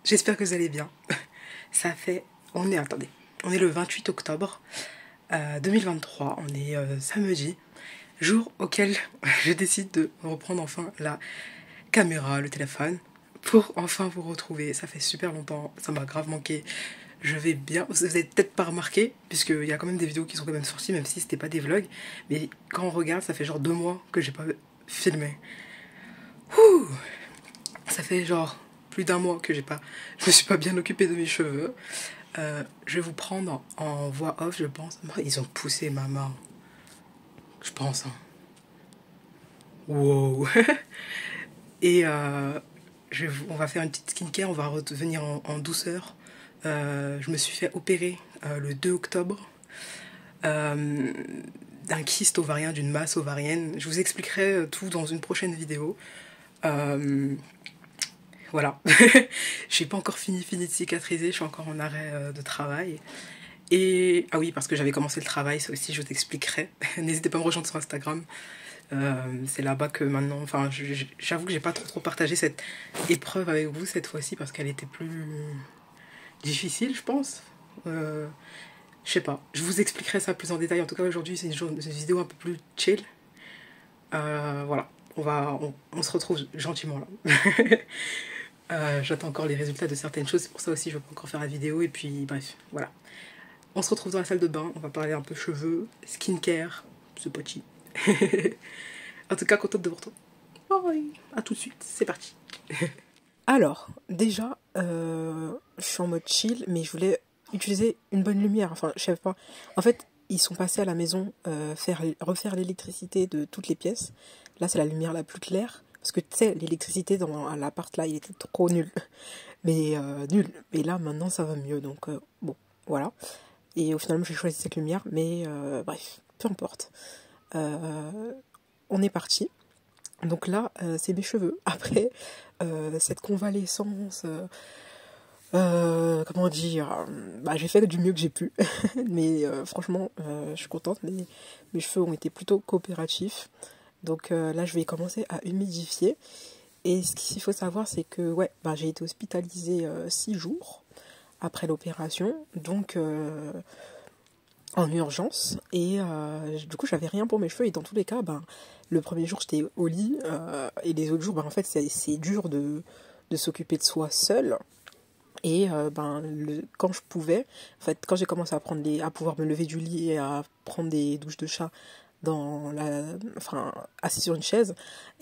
J'espère que vous allez bien. Ça fait... Attendez. On est le 28 octobre 2023. On est samedi. Jour auquel je décide de reprendre enfin la caméra, le téléphone, pour enfin vous retrouver. Ça fait super longtemps. Ça m'a grave manqué. Je vais bien. Vous avez peut-être pas remarqué, puisqu'il y a quand même des vidéos qui sont quand même sorties, même si c'était pas des vlogs. Mais quand on regarde, ça fait genre 2 mois que j'ai pas filmé. Ouh, ça fait genre plus d'1 mois que je me suis pas bien occupée de mes cheveux. Je vais vous prendre en voix off, je pense. Ils ont poussé ma main. Je pense. Hein. Wow. Et on va faire une petite skincare, on va revenir en douceur. Je me suis fait opérer le 2 octobre d'un kyste ovarien, d'une masse ovarienne. Je vous expliquerai tout dans une prochaine vidéo. Voilà. Je n'ai pas encore fini de cicatriser, je suis encore en arrêt de travail. Et ah oui, parce que j'avais commencé le travail, ça aussi je vous expliquerai. N'hésitez pas à me rejoindre sur Instagram. C'est là-bas que maintenant, enfin, j'avoue que j'ai pas trop partagé cette épreuve avec vous cette fois-ci parce qu'elle était plus difficile, je pense. Je sais pas, je vous expliquerai ça plus en détail. En tout cas, aujourd'hui, c'est une vidéo un peu plus chill. Voilà, on se retrouve gentiment là. J'attends encore les résultats de certaines choses, c'est pour ça aussi je vais pas encore faire la vidéo. Et puis, bref, voilà. On se retrouve dans la salle de bain, on va parler un peu cheveux, skincare, c'est pas cheap. En tout cas, contente de vous retrouver. Bye. À tout de suite, c'est parti. Alors, déjà, je suis en mode chill, mais je voulais utiliser une bonne lumière. Enfin, je sais pas. En fait, ils sont passés à la maison refaire l'électricité de toutes les pièces. Là, c'est la lumière la plus claire. Parce que tu sais, l'électricité dans l'appart là, il était trop nul. Mais nul. Mais là, maintenant, ça va mieux. Donc, bon, voilà. Et au final, j'ai choisi cette lumière. Mais bref, peu importe. On est parti. Donc là, c'est mes cheveux. Après cette convalescence, comment dire, j'ai fait du mieux que j'ai pu. Mais franchement, je suis contente. Mes cheveux ont été plutôt coopératifs. Donc là, je vais commencer à humidifier. Et ce qu'il faut savoir, c'est que ouais, j'ai été hospitalisée 6 jours après l'opération. Donc en urgence. Et du coup, j'avais rien pour mes cheveux. Et dans tous les cas, le premier jour, j'étais au lit. Et les autres jours, en fait, c'est dur de s'occuper de soi seul. Et quand je pouvais, en fait, quand j'ai commencé à pouvoir me lever du lit et à prendre des douches de chat assis sur une chaise,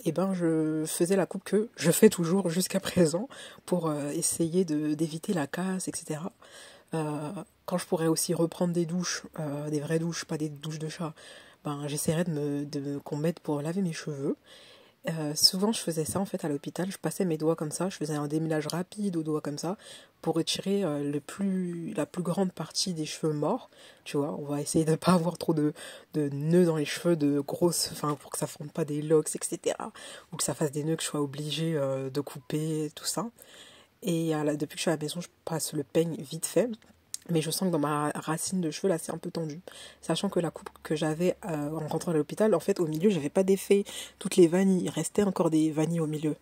et je faisais la coupe que je fais toujours jusqu'à présent pour essayer d'éviter la casse, etc. Quand je pourrais aussi reprendre des douches, des vraies douches, pas des douches de chat, j'essaierais qu'on m'aide pour laver mes cheveux. Souvent je faisais ça en fait à l'hôpital, je passais mes doigts comme ça, je faisais un démêlage rapide aux doigts comme ça pour retirer la plus grande partie des cheveux morts, tu vois. On va essayer de ne pas avoir trop de nœuds dans les cheveux, pour que ça forme pas des locks, etc. Ou que ça fasse des nœuds que je sois obligée de couper, tout ça. Et depuis que je suis à la maison, je passe le peigne vite fait. Mais je sens que dans ma racine de cheveux, là, c'est un peu tendu. Sachant que la coupe que j'avais en rentrant à l'hôpital, en fait, au milieu, j'avais pas défait toutes les vanilles. Il restait encore des vanilles au milieu.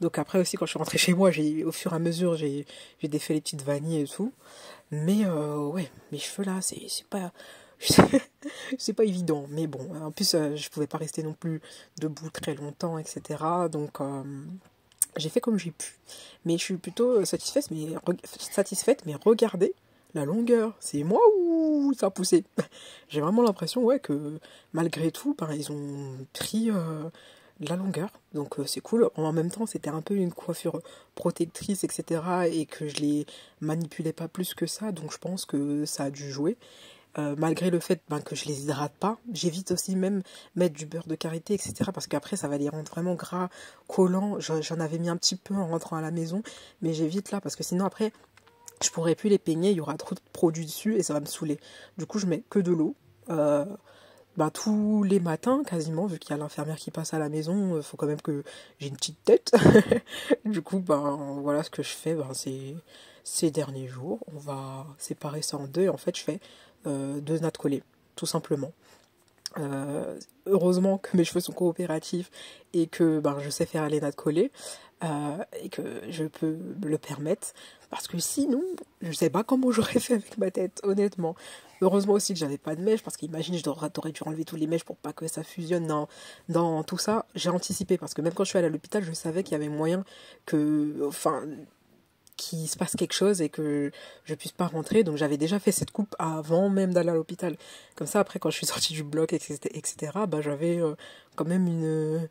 Donc après aussi, quand je suis rentrée chez moi, au fur et à mesure, j'ai défait les petites vanilles et tout. Mais ouais, mes cheveux, là, c'est pas... c'est pas évident. Mais bon, en plus, je pouvais pas rester non plus debout très longtemps, etc. Donc... j'ai fait comme j'ai pu. Mais je suis plutôt satisfaite, mais regardez la longueur. C'est moi ou ça a poussé? J'ai vraiment l'impression que malgré tout, ils ont pris de la longueur. Donc c'est cool. En même temps, c'était un peu une coiffure protectrice, etc. Et que je les manipulais pas plus que ça. Donc je pense que ça a dû jouer. Malgré le fait que je les hydrate pas, j'évite aussi même mettre du beurre de karité, etc. Parce qu'après ça va les rendre vraiment gras, collants. J'en avais mis un petit peu en rentrant à la maison, mais j'évite là parce que sinon après je pourrais plus les peigner, il y aura trop de produits dessus et ça va me saouler. Du coup je mets que de l'eau. Tous les matins quasiment, vu qu'il y a l'infirmière qui passe à la maison, faut quand même que j'ai une petite tête. Du coup voilà ce que je fais, ces derniers jours, on va séparer ça en deux et en fait je fais 2 nattes collées, tout simplement. Heureusement que mes cheveux sont coopératifs et que je sais faire les nattes collées et que je peux me le permettre Parce que sinon, je sais pas comment j'aurais fait avec ma tête, honnêtement. Heureusement aussi que j'avais pas de mèches, parce qu'imagine, t'aurais dû enlever tous les mèches pour pas que ça fusionne. Dans tout ça, j'ai anticipé, parce que même quand je suis allée à l'hôpital, je savais qu'il y avait moyen qu'il se passe quelque chose et que je puisse pas rentrer. Donc j'avais déjà fait cette coupe avant même d'aller à l'hôpital. Comme ça, après, quand je suis sortie du bloc, etc., bah, j'avais quand même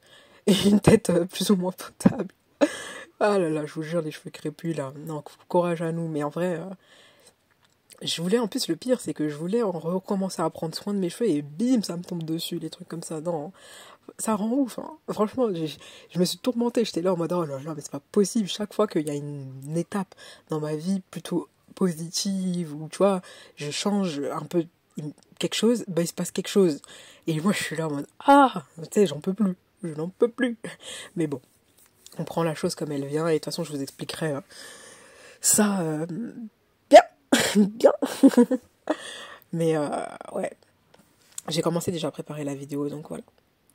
une tête plus ou moins potable. Ah là là, je vous jure, les cheveux crépus là. Non, courage à nous. Mais en vrai, je voulais, en plus, le pire, c'est que je voulais recommencer à prendre soin de mes cheveux et bim, ça me tombe dessus, les trucs comme ça. Non, ça rend ouf, hein. Franchement, je me suis tourmentée. J'étais là en mode, oh là là, mais c'est pas possible. Chaque fois qu'il y a une étape dans ma vie plutôt positive, ou tu vois, je change un peu quelque chose, bah il se passe quelque chose. Et moi, je suis là en mode, ah, tu sais, j'en peux plus. Je n'en peux plus. Mais bon, on prend la chose comme elle vient, et de toute façon, je vous expliquerai ça bien. Bien. Mais ouais, j'ai commencé déjà à préparer la vidéo, donc voilà.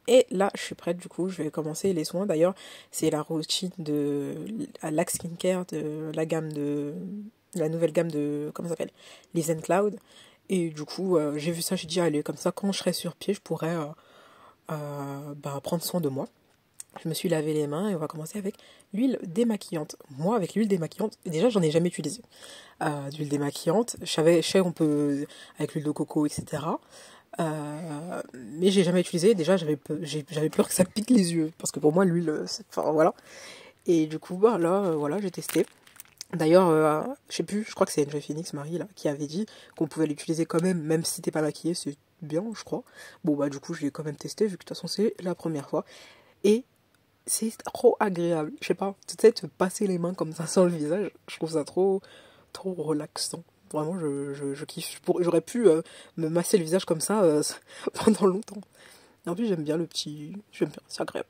Et là, je suis prête, du coup, je vais commencer les soins. D'ailleurs, c'est la routine de Lax Skincare de la nouvelle gamme de, comment ça s'appelle, Live and Cloud. Et du coup, j'ai vu ça, j'ai dit, allez, comme ça, quand je serai sur pied, je pourrais prendre soin de moi. Je me suis lavé les mains et on va commencer avec l'huile démaquillante. Moi, avec l'huile démaquillante, déjà, j'en ai jamais utilisé. D'huile démaquillante, je sais on peut, avec l'huile de coco, etc. Mais j'ai jamais utilisé. Déjà, j'avais peur que ça pique les yeux. Parce que pour moi, l'huile, enfin, voilà. Et du coup, bah, là, voilà, j'ai testé. D'ailleurs, je sais plus, je crois que c'est NJ Phoenix, Marie, là, qui avait dit qu'on pouvait l'utiliser quand même si t'es pas maquillée, c'est bien, je crois. Bon, bah, du coup, je l'ai quand même testé, vu que de toute façon, c'est la première fois. Et c'est trop agréable. Je sais pas, tu sais, te passer les mains comme ça sur le visage, je trouve ça trop relaxant. Vraiment, je kiffe. J'aurais pu me masser le visage comme ça pendant longtemps. Et en plus, j'aime bien j'aime bien, c'est agréable.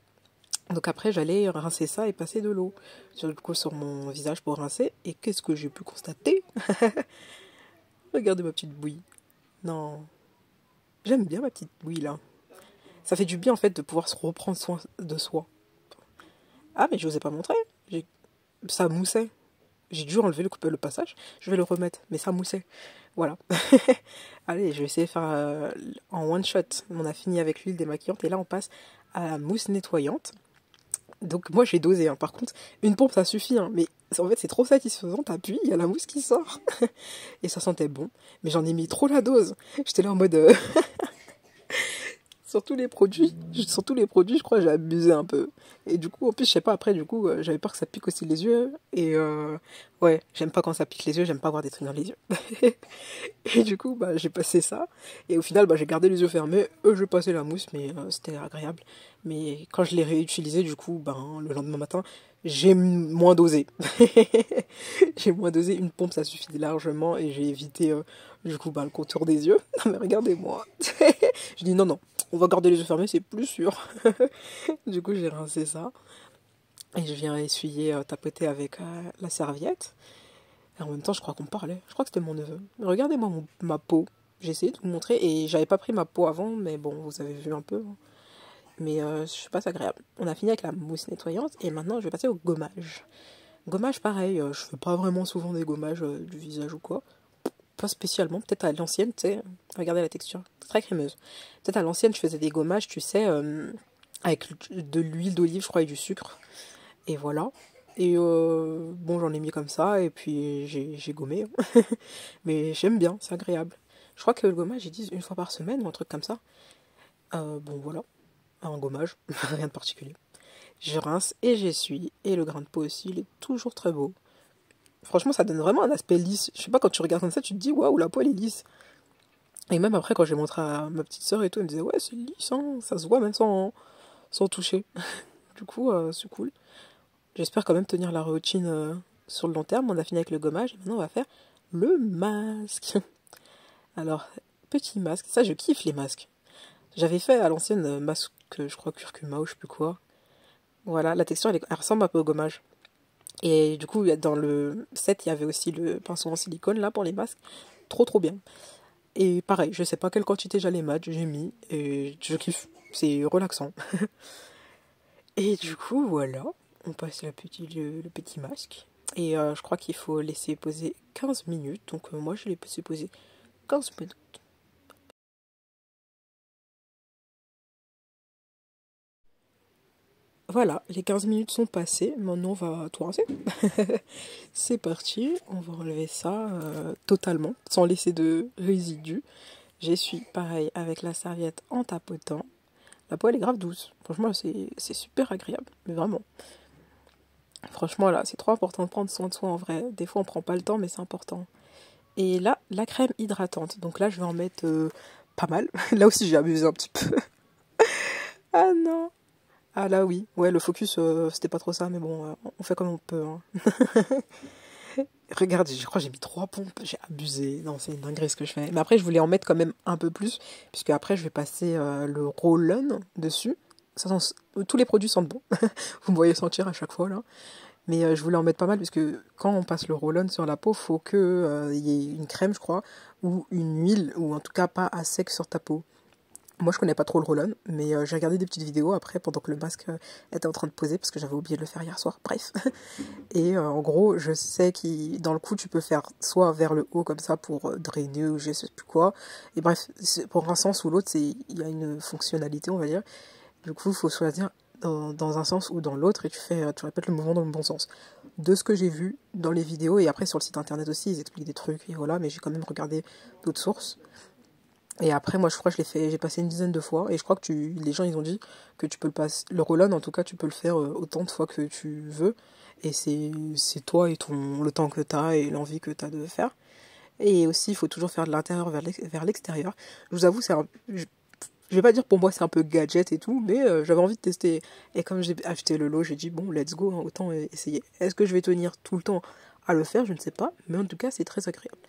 Donc après, j'allais rincer ça et passer de l'eau sur mon visage pour rincer. Et qu'est-ce que j'ai pu constater? Regardez ma petite bouille. Non, j'aime bien ma petite bouille là. Ça fait du bien en fait de pouvoir se reprendre soin de soi. Ah, mais je vous ai pas montré. Ça moussait. J'ai dû enlever le passage. Je vais le remettre. Mais ça moussait. Voilà. Allez, je vais essayer de faire en one shot. On a fini avec l'huile démaquillante. Et là, on passe à la mousse nettoyante. Donc moi, j'ai dosé. Hein. Par contre, une pompe, ça suffit. Hein. Mais en fait, c'est trop satisfaisant. T'appuies, il y a la mousse qui sort. Et ça sentait bon. Mais j'en ai mis trop la dose. J'étais là en mode... sur tous les produits, je crois que j'ai abusé un peu. Et du coup, en plus, je sais pas, après, du coup, j'avais peur que ça pique aussi les yeux. Et ouais, j'aime pas quand ça pique les yeux, j'aime pas avoir des trucs dans les yeux. Et du coup, bah, j'ai passé ça. Et au final, bah, j'ai gardé les yeux fermés. Je passais la mousse, mais c'était agréable. Mais quand je l'ai réutilisé, du coup, ben, le lendemain matin, j'ai moins dosé. J'ai moins dosé. Une pompe, ça suffit largement. Et j'ai évité, du coup, bah, le contour des yeux. Non, mais regardez-moi. Je dis non, non. On va garder les yeux fermés, c'est plus sûr. Du coup, j'ai rincé ça. Et je viens essuyer, tapoter avec la serviette. Et en même temps, je crois qu'on parlait. Je crois que c'était mon neveu. Mais regardez-moi ma peau. J'ai essayé de vous montrer. Et j'avais pas pris ma peau avant, mais bon, vous avez vu un peu. Mais je sais pas, c'est agréable. On a fini avec la mousse nettoyante. Et maintenant, je vais passer au gommage. Gommage, pareil. Je fais pas vraiment souvent des gommages du visage ou quoi. Pas spécialement, peut-être à l'ancienne, tu sais, regardez la texture, très crémeuse. Peut-être à l'ancienne, je faisais des gommages, tu sais, avec de l'huile d'olive, je crois, et du sucre. Et voilà. Et bon, j'en ai mis comme ça, et puis j'ai gommé. Hein. Mais j'aime bien, c'est agréable. Je crois que le gommage, ils disent une fois par semaine, ou un truc comme ça. Bon, voilà, un gommage, rien de particulier. Je rince et j'essuie, et le grain de peau aussi, il est toujours très beau. Franchement, ça donne vraiment un aspect lisse. Je sais pas, quand tu regardes comme ça, tu te dis, waouh, la peau, elle est lisse. Et même après, quand j'ai montré à ma petite sœur et tout, elle me disait, ouais, c'est lisse, hein, ça se voit même sans toucher. Du coup, c'est cool. J'espère quand même tenir la routine sur le long terme. On a fini avec le gommage, et maintenant, on va faire le masque. Alors, petit masque. Ça, je kiffe les masques. J'avais fait à l'ancienne masque, je crois, curcuma ou je sais plus quoi. Voilà, la texture, elle ressemble un peu au gommage. Et du coup, dans le set, il y avait aussi le pinceau en silicone, là, pour les masques. Trop bien. Et pareil, je sais pas quelle quantité j'allais mettre, j'ai mis, et je kiffe. C'est relaxant. Et du coup, voilà. On passe le petit masque. Et je crois qu'il faut laisser poser 15 minutes. Donc moi je l'ai laissé poser 15 minutes. Voilà, les 15 minutes sont passées. Maintenant on va tout rincer. C'est parti, on va enlever ça totalement, sans laisser de résidus. J'essuie pareil avec la serviette en tapotant. La peau elle est grave douce. Franchement c'est super agréable, mais vraiment. Franchement là c'est trop important de prendre soin de soi en vrai. Des fois on prend pas le temps mais c'est important. Et là la crème hydratante. Donc là je vais en mettre pas mal. Là aussi j'ai abusé un petit peu. Ah non. Ah là oui. Ouais le focus c'était pas trop ça mais bon on fait comme on peut. Hein. Regarde, je crois que j'ai mis 3 pompes, j'ai abusé. Non, c'est une dinguerie ce que je fais. Mais après, je voulais en mettre quand même un peu plus, puisque après, je vais passer le roll-on dessus. Ça sent, tous les produits sentent bon. Vous me voyez sentir à chaque fois là. Mais je voulais en mettre pas mal, puisque quand on passe le roll-on sur la peau, faut que y ait une crème, je crois, ou une huile, ou en tout cas pas à sec sur ta peau. Moi, je connais pas trop le roll-on, mais j'ai regardé des petites vidéos après pendant que le masque était en train de poser, parce que j'avais oublié de le faire hier soir. Bref. Et en gros, je sais que dans le cou, tu peux faire soit vers le haut comme ça pour drainer ou je sais plus quoi. Et bref, pour un sens ou l'autre, il y a une fonctionnalité, on va dire. Du coup, il faut choisir dans un sens ou dans l'autre et tu répètes le mouvement dans le bon sens. De ce que j'ai vu dans les vidéos et après sur le site internet aussi, ils expliquent des trucs et voilà, mais j'ai quand même regardé d'autres sources. Et après, moi, je crois que j'ai passé une dizaine de fois. Et je crois que les gens, ils ont dit que tu peux le passer. Le roll-on, en tout cas, tu peux le faire autant de fois que tu veux. Et c'est toi et le temps que tu as et l'envie que tu as de faire. Et aussi, il faut toujours faire de l'intérieur vers l'extérieur. Je vous avoue, je vais pas dire pour moi c'est un peu gadget et tout, mais j'avais envie de tester. Et comme j'ai acheté le lot, j'ai dit bon, let's go, hein, autant essayer. Est-ce que je vais tenir tout le temps à le faire? Je ne sais pas. Mais en tout cas, c'est très agréable.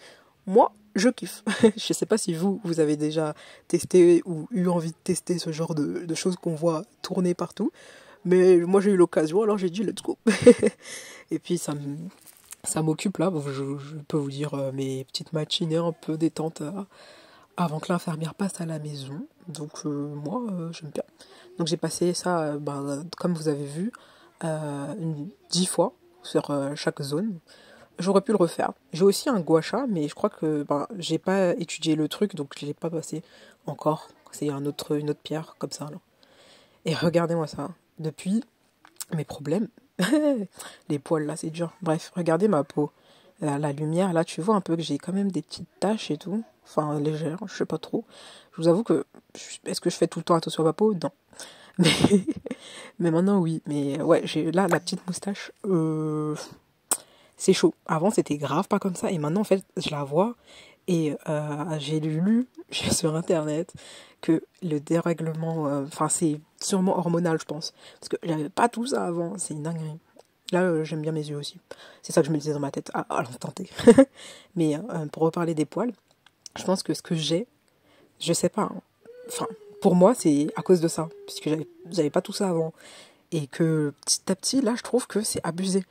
Moi, je kiffe. Je sais pas si vous avez déjà testé ou eu envie de tester ce genre de choses qu'on voit tourner partout. Mais moi, j'ai eu l'occasion, alors j'ai dit let's go. Et puis, ça m'occupe là. Bon, je peux vous dire mes petites matinées un peu détentes avant que l'infirmière passe à la maison. Donc, moi, j'aime bien. Donc, j'ai passé ça, comme vous avez vu, 10 fois sur chaque zone. J'aurais pu le refaire. J'ai aussi un gua sha, mais je crois que j'ai pas étudié le truc, donc je l'ai pas passé encore. C'est une autre pierre comme ça. Là. Et regardez-moi ça. Depuis, mes problèmes. Les poils là, c'est dur. Bref, regardez ma peau. La lumière, là, tu vois un peu que j'ai quand même des petites taches et tout. Enfin, légères, je sais pas trop. Je vous avoue que... Est-ce que je fais tout le temps attention à ma peau? Non. Mais, mais maintenant, oui. Mais ouais, j'ai là la petite moustache. C'est chaud. Avant, c'était grave pas comme ça. Et maintenant, en fait, je la vois. Et j'ai lu sur Internet que le dérèglement... Enfin, c'est sûrement hormonal, je pense. Parce que j'avais pas tout ça avant. C'est une dinguerie. Là, j'aime bien mes yeux aussi. C'est ça que je me disais dans ma tête. Ah, allons tenter. Mais pour reparler des poils, je pense que ce que j'ai... Je sais pas. Hein. Enfin, pour moi, c'est à cause de ça. Parce que j'avais pas tout ça avant. Et que petit à petit, là, je trouve que c'est abusé.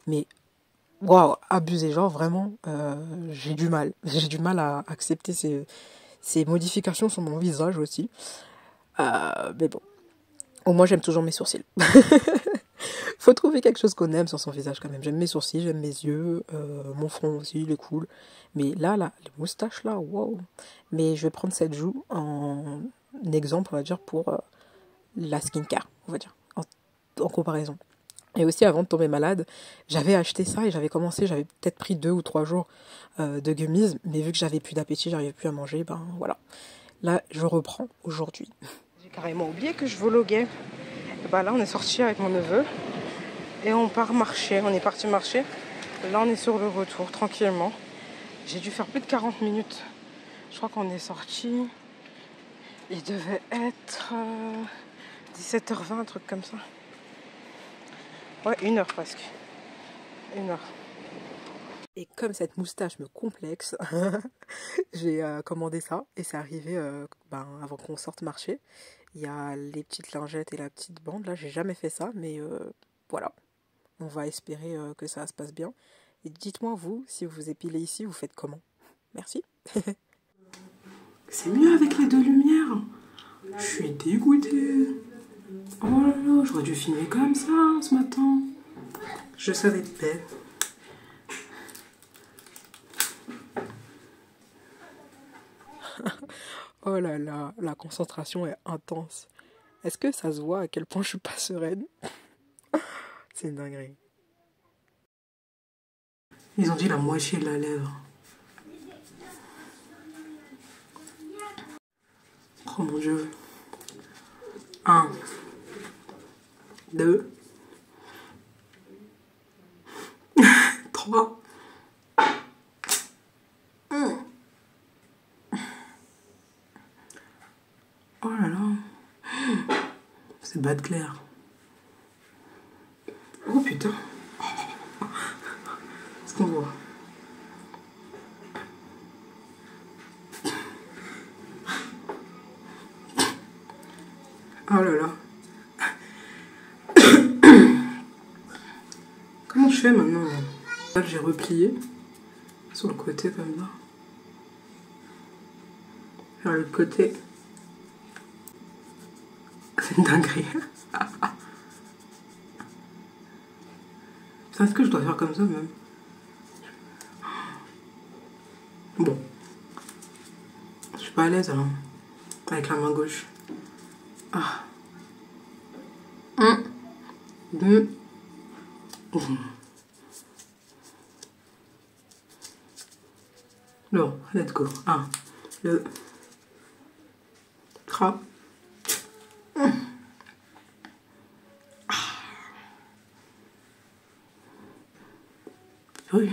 Mais... Waouh, abusé, genre vraiment, j'ai du mal. J'ai du mal à accepter ces modifications sur mon visage aussi. Mais bon, au moins j'aime toujours mes sourcils. Faut trouver quelque chose qu'on aime sur son visage quand même. J'aime mes sourcils, j'aime mes yeux, mon front aussi, il est cool. Mais là, les moustaches là, waouh. Mais je vais prendre cette joue en exemple, on va dire, pour la skincare, on va dire, en comparaison. Et aussi, avant de tomber malade, j'avais acheté ça et j'avais peut-être pris 2 ou 3 jours de gummies, mais vu que j'avais plus d'appétit, j'arrivais plus à manger, ben voilà. Là, je reprends aujourd'hui. J'ai carrément oublié que je vloguais. Et ben là, on est sorti avec mon neveu et on part marcher. On est parti marcher. Là, on est sur le retour, tranquillement. J'ai dû faire plus de 40 minutes. Je crois qu'on est sorti. Il devait être 17h20, un truc comme ça. Ouais, 1 heure presque. 1 heure. Et comme cette moustache me complexe, j'ai commandé ça et c'est arrivé avant qu'on sorte marcher. Il y a les petites lingettes et la petite bande. Là, j'ai jamais fait ça, mais voilà. On va espérer que ça se passe bien. Et dites-moi, vous, si vous vous épilez ici, vous faites comment? Merci. C'est mieux avec les 2 lumières. Je suis dégoûtée. Oh là là, j'aurais dû filmer comme ça ce matin. Je savais pas. Oh là là, la concentration est intense. Est-ce que ça se voit à quel point je suis pas sereine? C'est une dinguerie. Ils ont dit la moitié de la lèvre. Oh mon Dieu. 1, 2, 3. Oh là là. C'est bas de clair. Oh putain. Est-ce qu'on voit? Oh là là. Comment je fais maintenant? Là, j'ai replié sur le côté comme ça. Vers le côté. C'est une dinguerie. Est-ce que je dois faire comme ça même? Bon. Je suis pas à l'aise alors. Avec la main gauche. Ah. 1, 2. Bon, let's go. 1, 2, 3. Oui.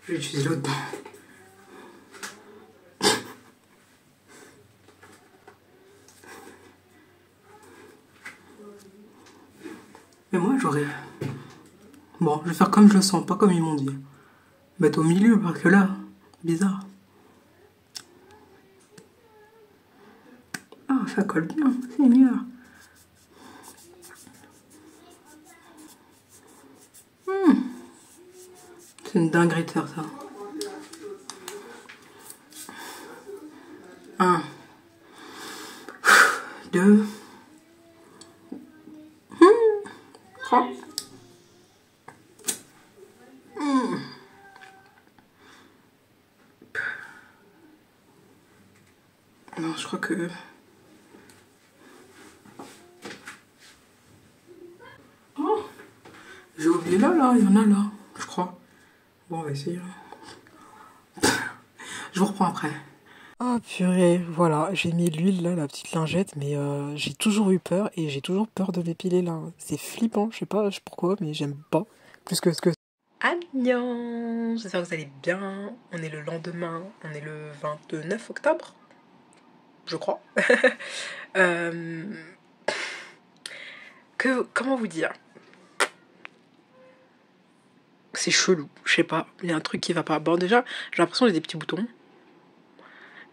Je vais utiliser l'autre dent. Mais moi j'aurais... Bon, je vais faire comme je le sens, pas comme ils m'ont dit. Mettre au milieu, parce que là, bizarre. Ah, ça colle bien, Seigneur. C'est une dinguerie de faire ça. 1, 2, 3. Non, je crois que... Oh, j'ai oublié là, il y en a là, je crois. Bon, on va essayer. Je vous reprends après. Oh purée, voilà, j'ai mis l'huile là, la petite lingette, mais j'ai toujours eu peur et j'ai toujours peur de m'épiler là. C'est flippant, je sais pas pourquoi, mais j'aime pas. Plus que ce que... Annyeong, j'espère que vous allez bien. On est le lendemain, on est le 29 octobre, je crois. Comment vous dire? C'est chelou, je sais pas, il y a un truc qui va pas. Bon déjà, j'ai l'impression que j'ai des petits boutons.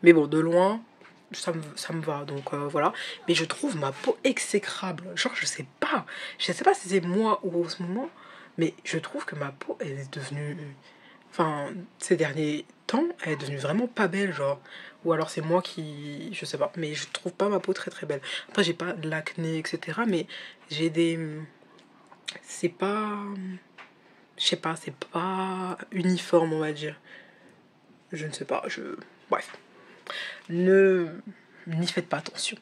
Mais bon, de loin, ça me va, donc voilà. Mais je trouve ma peau exécrable. Genre, je sais pas si c'est moi ou en ce moment, mais je trouve que ma peau, elle est devenue... Enfin, ces derniers temps, elle est devenue vraiment pas belle, genre. Ou alors c'est moi qui... Je sais pas, mais je trouve pas ma peau très très belle. Après, j'ai pas de l'acné, etc. Mais j'ai des... C'est pas... Je sais pas, c'est pas uniforme, on va dire. Je ne sais pas, bref. N'y faites pas attention.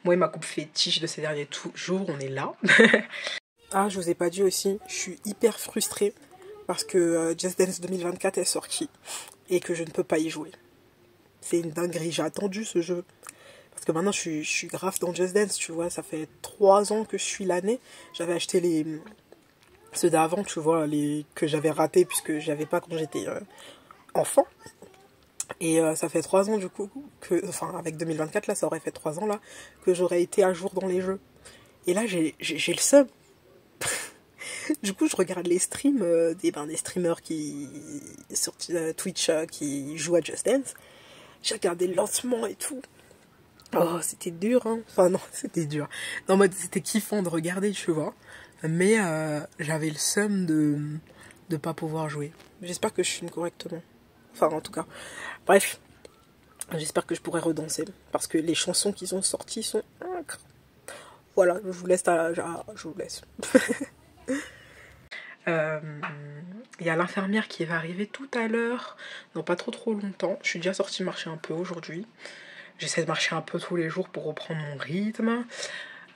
Moi et ma coupe fétiche de ces derniers jours, on est là. Ah, je vous ai pas dit aussi, je suis hyper frustrée parce que Just Dance 2024 est sorti et que je ne peux pas y jouer. C'est une dinguerie, j'ai attendu ce jeu. Parce que maintenant je suis grave dans Just Dance, tu vois, ça fait 3 ans que je suis l'année. J'avais acheté ceux d'avant, tu vois, que j'avais ratés puisque j'avais pas quand j'étais enfant. Et ça fait 3 ans du coup, avec 2024 là, ça aurait fait 3 ans là, que j'aurais été à jour dans les jeux. Et là j'ai le seum. Du coup je regarde les streams des streamers sur Twitch qui jouent à Just Dance. J'ai regardé le lancement et tout. Oh c'était dur hein. Enfin non c'était dur. Non mais c'était kiffant de regarder tu vois. Mais j'avais le seum de pas pouvoir jouer. J'espère que je filme correctement. Enfin en tout cas. Bref. J'espère que je pourrai redanser. Parce que les chansons qui sont sorties sont... Voilà, je vous laisse. Je vous laisse. Il y a l'infirmière qui va arriver tout à l'heure, non pas trop longtemps. Je suis déjà sortie marcher un peu aujourd'hui. J'essaie de marcher un peu tous les jours pour reprendre mon rythme.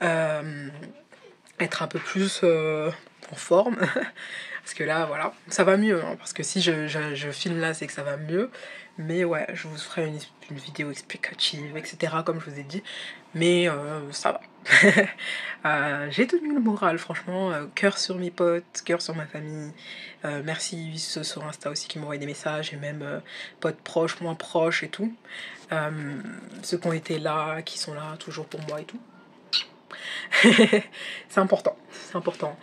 Être un peu plus en forme. Parce que là, voilà, ça va mieux. Hein, parce que si je filme là, c'est que ça va mieux. Mais ouais, je vous ferai une vidéo explicative, etc. Comme je vous ai dit. Mais ça va. J'ai tenu le moral, franchement. Cœur sur mes potes, cœur sur ma famille. Merci ceux sur Insta aussi qui m'envoient des messages. Et même potes proches, moins proches et tout. Ceux qui ont été là, qui sont là toujours pour moi et tout. C'est important, c'est important.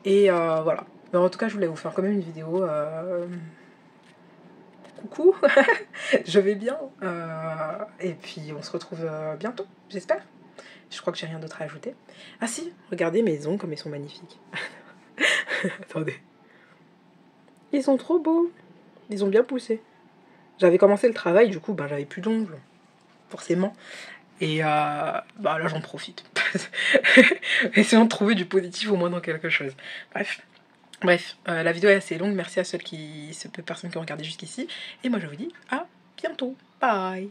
Et voilà. Mais en tout cas, je voulais vous faire quand même une vidéo. Coucou, je vais bien. Et puis, on se retrouve bientôt, j'espère. Je crois que j'ai rien d'autre à ajouter. Ah si, regardez mes ongles comme ils sont magnifiques. Attendez. Ils sont trop beaux. Ils ont bien poussé. J'avais commencé le travail, du coup, ben, j'avais plus d'ongles. Forcément. Et bah là j'en profite. Essayons de trouver du positif au moins dans quelque chose. Bref, la vidéo est assez longue. Merci à celles personnes qui ont regardé jusqu'ici. Et moi je vous dis à bientôt. Bye.